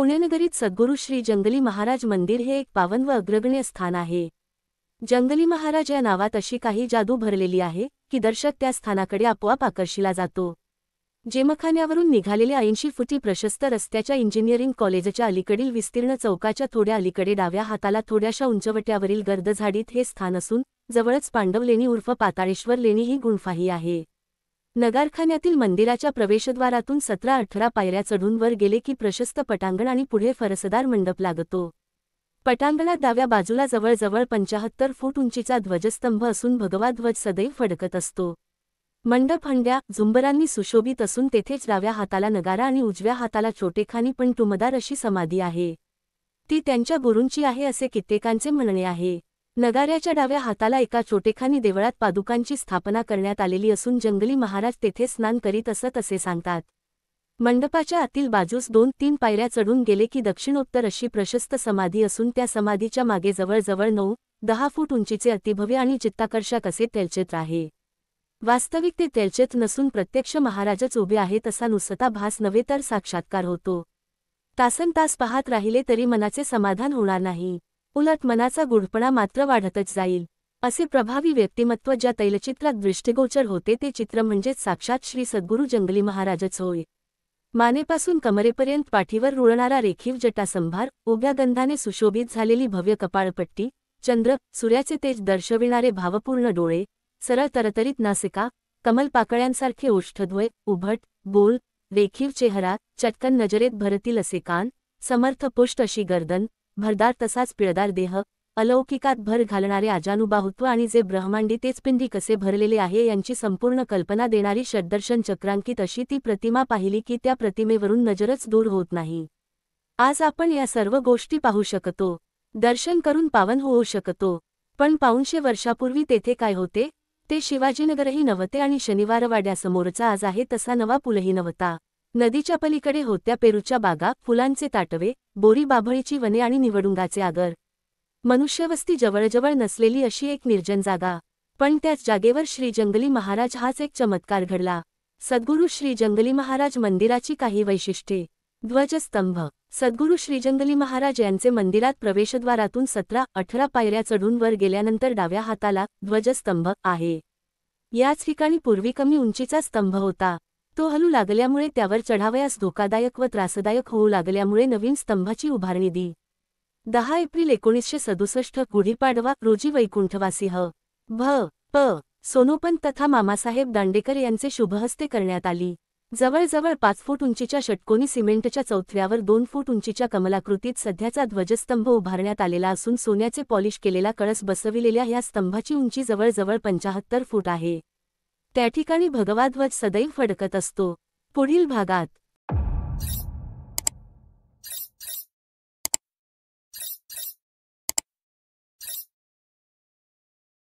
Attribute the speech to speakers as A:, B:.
A: पुण्यनगरीत सद्गुरू श्री जंगली महाराज मंदिर हे एक पावन व अग्रगण्य स्थान आहे। जंगली महाराज या नावात अशी काही जादू भरलेली आहे की दर्शक त्या स्थानाकडे आपोआप आकर्षिला जातो। जिमखान्यावरून निघालेल्या 80 फुटी प्रशस्त रस्त्याच्या इंजिनिअरिंग कॉलेजच्या अलीकडील विस्तीर्ण चौकाच्या थोड्या अलीकडे डाव्या हाताला थोड्याशा उंचवट्यावरील गर्द झाडीत हे स्थान असून जवळच पांडव लेणी उर्फ पाताळेश्वर लेणी ही गुंफाही आहे। नगारखान्यातील मंदिराच्या प्रवेशद्वारातून 17-18 पायऱ्या चढून वर गेले की प्रशस्त पटांगण आणि पुढे फरसदार मंडप लागतो। पटांगणात डाव्या बाजूला जवळजवळ 75 फूट उंचीचा ध्वजस्तंभ असून भगवा ध्वज सदैव फडकत असतो। मंडप हंड्या झुंबरांनी सुशोभित असून तेथेच डाव्या हाताला नगारा आणि उजव्या हाताला छोटेखानी पण टुमदार अशी समाधी आहे। ती त्यांच्या गुरूंची आहे असे कित्येकांचे म्हणणे आहे। नगाऱ्याच्या डाव्या हाताला एका छोटेखानी देवळात पादुकांची स्थापना करण्यात आलेली असून जंगली महाराज तेथे स्नान करीत असत असे सांगतात। मंडपाच्या आतील बाजूस 2-3 पायऱ्या चढून गेले की दक्षिणोत्तर अशी प्रशस्त समाधी असून त्या समाधीच्या मागे जवळजवळ 9-10 फूट उंचीचे अतिभव्य आणि चित्ताकर्षक असे तैलचित्र आहे। वास्तविक ते तैलचित्र नसून प्रत्यक्ष महाराजच उभे आहेत असा नुसता भास नव्हे तर साक्षात्कार होतो। तासनतास पाहत राहिले तरी मनाचे समाधान होणार नाही, उलट मनाचा गूढपणा मात्र वाढतच जाईल। असे प्रभावी व्यक्तिमत्व ज्या तैलचित्रात दृष्टिगोचर होते ते चित्र म्हणजेच साक्षात श्री सद्गुरू जंगली महाराजच होय। मानेपासून कमरेपर्यंत पाठीवर रुळणारा रेखीव जटासंभार, उभ्या गंधाने सुशोभित झालेली भव्य कपाळपट्टी, चंद्र सूर्याचे तेज दर्शविणारे भावपूर्ण डोळे, सरळ तरतरीत नासिका, कमलपाकळ्यांसारखे ओष्ठद्वय, उभट बोल, रेखीव चेहरा, चटकन नजरेत भरतील असे कान, समर्थ पुष्ट अशी गर्दन, भरदार तसाच पिळदार देह, अलौकिकात भर घालणारे आजानुबाहुत्व आणि जे ब्रह्मांडी तेच पिंडी कसे भरलेले आहे यांची संपूर्ण कल्पना देणारी षड्दर्शन चक्रांकित अशी ती प्रतिमा पाहिली की त्या प्रतिमेवरून नजरच दूर होत नाही। आज आपण या सर्व गोष्टी पाहू शकतो, दर्शन करून पावन होऊ शकतो, पण 500 वर्षापूर्वी तेथे काय होते ते शिवाजीनगरही नव्हते आणि शनिवारवाड्यासमोरचा आज आहे तसा नवा पुलही नव्हता। नदीच्या पलीकडे होत्या पेरूच्या बागा, फुलांचे ताटवे, बोरी बाभळीची वने आणि निवडुंगाचे आगर। मनुष्यवस्ती जवळजवळ नसलेली अशी एक निर्जन जागा, पण त्याच जागेवर श्री जंगली महाराज हाच एक चमत्कार घडला। सद्गुरू श्री जंगली महाराज मंदिराची काही वैशिष्ट्ये। ध्वजस्तंभ। सद्गुरू श्री जंगली महाराज यांचे मंदिरात प्रवेशद्वारातून 17-18 पायऱ्या चढून वर गेल्यानंतर डाव्या हाताला ध्वजस्तंभ आहे। याच ठिकाणी पूर्वी कमी उंचीचा स्तंभ होता, तो हलू लागल्यामुळे त्यावर चढावयास धोकादायक व त्रासदायक होऊ लागल्यामुळे नवीन स्तंभाची उभारणी दी। 10 एप्रिल 1967 गुढीपाडवा रोजी वैकुंठवासी भ.प. सोनोपंत तथा मामासाहेब दांडेकर यांचे शुभहस्ते करण्यात आली। जवळजवळ 5 फूट उंचीच्या षटकोनी सिमेंटच्या चौथऱ्यावर 2 फूट उंचीच्या कमलाकृतीत सध्याचा ध्वजस्तंभ उभारण्यात आलेला असून सोन्याचे पॉलिश केलेला कळस बसविलेल्या या स्तंभाची उंची जवळजवळ 75 फूट आहे। त्या ठिकाणी भगवा ध्वज सदैव फडकत असतो। पुढील भागात